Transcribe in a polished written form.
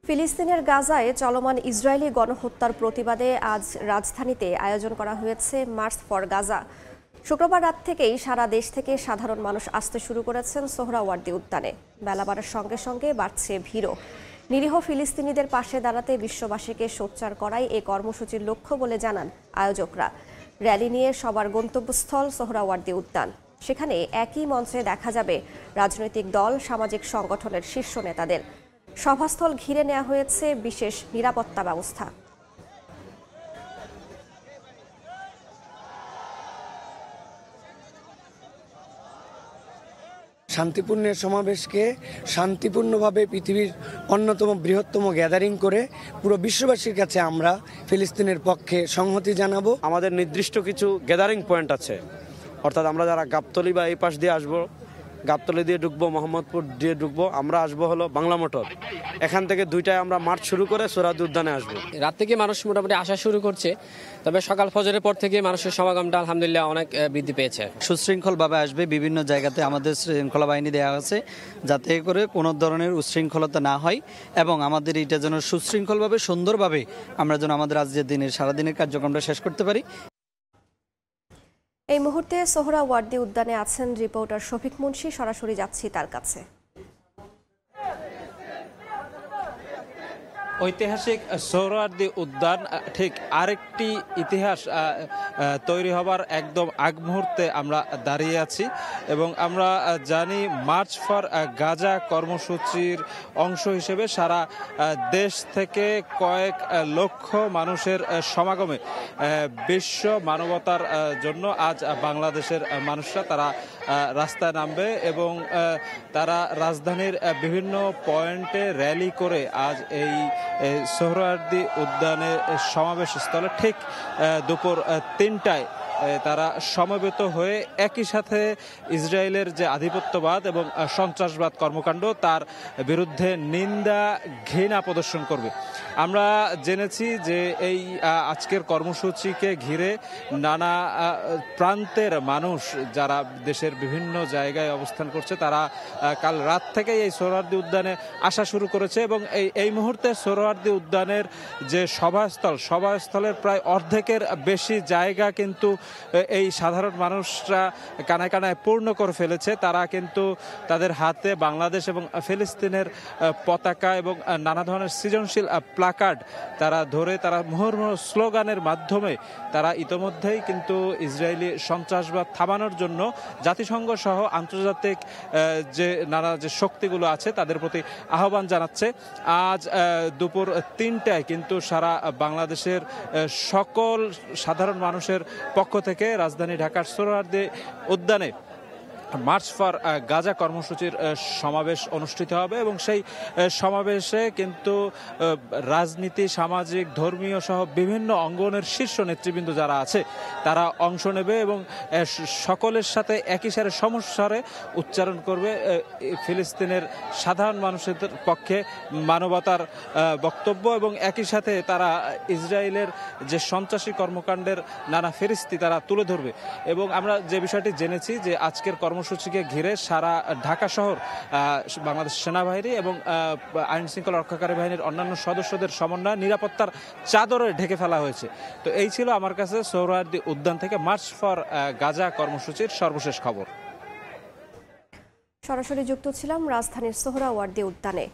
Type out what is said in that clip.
ফিলিস্তিনের গাজায় চলমান ইসরায়েলি গণহত্যার প্রতিবাদে আজ রাজধানীতে আয়োজন করা হয়েছে মার্চ ফর গাজা। শুক্রবার রাত থেকেই সারা দেশ থেকে সাধারণ মানুষ আসতে শুরু করেছেন সোহরাওয়ার্দী উদ্যানে। বেলা বাড়ার সঙ্গে সঙ্গে বাড়ছে ভিড়ও। নিরীহ ফিলিস্তিনিদের পাশে দাঁড়াতে বিশ্ববাসীকে সোচ্চার করাই এ কর্মসূচির লক্ষ্য বলে জানান আয়োজকরা। র্যালি নিয়ে সবার গন্তব্যস্থল সোহরাওয়ার্দী উদ্যান। সেখানে একই মঞ্চে দেখা যাবে রাজনৈতিক দল, সামাজিক সংগঠনের শীর্ষ নেতাদের। সভাস্থল ঘিরে নেওয়া হয়েছে বিশেষ নিরাপত্তা ব্যবস্থা। শান্তিপূর্ণের সমাবেশকে শান্তিপূর্ণভাবে পৃথিবীর অন্যতম বৃহত্তম গ্যাদারিং করে পুরো বিশ্ববাসীর কাছে আমরা ফিলিস্তিনের পক্ষে সংহতি জানাবো। আমাদের নির্দিষ্ট কিছু গ্যাদারিং পয়েন্ট আছে, অর্থাৎ আমরা যারা গাবতলী বা এই পাশ দিয়ে আসবো, গাবতলী দিয়ে ঢুকবো, মোহাম্মদপুর দিয়ে ঢুকবো, আমরা আসবো হলো বাংলা মোটর। এখান থেকে দুইটায় আমরা মার্চ শুরু করে সোহরাওয়ার্দী উদ্যানে আসবো। রাত থেকে মানুষ মোটামুটি আসা শুরু করছে, তবে সকাল ফজরের পর থেকে মানুষের সমাগমটা আলহামদুলিল্লাহ অনেক বৃদ্ধি পেয়েছে। সুশৃঙ্খলভাবে আসবে। বিভিন্ন জায়গাতে আমাদের শৃঙ্খলা বাহিনী দেওয়া আছে যাতে করে কোনো ধরনের উচ্ছৃঙ্খলতা না হয় এবং আমাদের এটা যেন সুশৃঙ্খলভাবে সুন্দরভাবে আমরা যেন আমাদের আজকের দিনের সারাদিনের কার্যক্রমটা শেষ করতে পারি। এই মুহূর্তে সোহরাওয়ার্দী উদ্যানে আছেন রিপোর্টার শফিক মুন্সি। সরাসরি যাচ্ছি তার কাছে। ঐতিহাসিক সোহরাওয়ার্দী উদ্যান ঠিক আরেকটি ইতিহাস তৈরি হবার একদম আগ মুহূর্তে আমরা দাঁড়িয়ে আছি এবং আমরা জানি মার্চ ফর গাজা কর্মসূচির অংশ হিসেবে সারা দেশ থেকে কয়েক লক্ষ মানুষের সমাগমে বিশ্ব মানবতার জন্য আজ বাংলাদেশের মানুষরা তারা রাস্তায় নামবে এবং তারা রাজধানীর বিভিন্ন পয়েন্টে র্যালি করে আজ এই সোহরাওয়ার্দী উদ্যানের সমাবেশ স্থলে ঠিক দুপুর 3টায় তারা সমবেত হয়ে একই সাথে ইসরায়েলের যে আধিপত্যবাদ এবং সন্ত্রাসবাদ কর্মকাণ্ড তার বিরুদ্ধে নিন্দা ঘৃণা প্রদর্শন করবে। আমরা জেনেছি যে এই আজকের কর্মসূচিকে ঘিরে নানা প্রান্তের মানুষ যারা দেশের বিভিন্ন জায়গায় অবস্থান করছে তারা কাল রাত থেকেই এই সোহরাওয়ার্দী উদ্যানে আসা শুরু করেছে এবং এই মুহূর্তে সোহরাওয়ার্দী উদ্যানের যে সভাস্থলের প্রায় অর্ধেকের বেশি জায়গা কিন্তু এই সাধারণ মানুষরা কানায় কানায় পূর্ণ করে ফেলেছে। তারা কিন্তু তাদের হাতে বাংলাদেশ এবং ফিলিস্তিনের পতাকা এবং নানা ধরনের সৃজনশীল প্লাকার্ড তারা ধরে তারা মুহুর্মুহু স্লোগানের মাধ্যমে তারা ইতোমধ্যেই কিন্তু ইসরায়েলি সন্ত্রাসবাদ থামানোর জন্য জাতিসংঘ সহ আন্তর্জাতিক যে শক্তিগুলো আছে তাদের প্রতি আহ্বান জানাচ্ছে। আজ দুপুর 3টায় কিন্তু সারা বাংলাদেশের সকল সাধারণ মানুষের পক্ষ থেকে রাজধানী ঢাকার সোহরাওয়ার্দী উদ্যানে মার্চ ফর গাজা কর্মসূচির সমাবেশ অনুষ্ঠিত হবে এবং সেই সমাবেশে কিন্তু রাজনীতি, সামাজিক, ধর্মীয় সহ বিভিন্ন অঙ্গনের শীর্ষ নেতৃবৃন্দ যারা আছে তারা অংশ নেবে এবং সকলের সাথে একই সাথে সমস্যারে উচ্চারণ করবে ফিলিস্তিনের সাধারণ মানুষের পক্ষে মানবতার বক্তব্য এবং একই সাথে তারা ইসরায়েলের যে সন্ত্রাসী কর্মকাণ্ডের নানা ফেরিস্তি তারা তুলে ধরবে। এবং আমরা যে বিষয়টি জেনেছি যে আজকের কর্মসূচিকে ঘিরে সারা ঢাকা শহর বাংলাদেশ সেনাবাহিনী এবং আইন শৃঙ্খলা রক্ষাকারী বাহিনীর অন্যান্য সদস্যদের সমন্বয়ে নিরাপত্তার চাদরে ঢেকে ফেলা হয়েছে। তো এই ছিল আমার কাছে সোহরাওয়ার্দী উদ্যান থেকে মার্চ ফর গাজা কর্মসূচির সর্বশেষ খবর। সরাসরি যুক্ত ছিলাম রাজধানীর সোহরাওয়ার্দী উদ্যানে।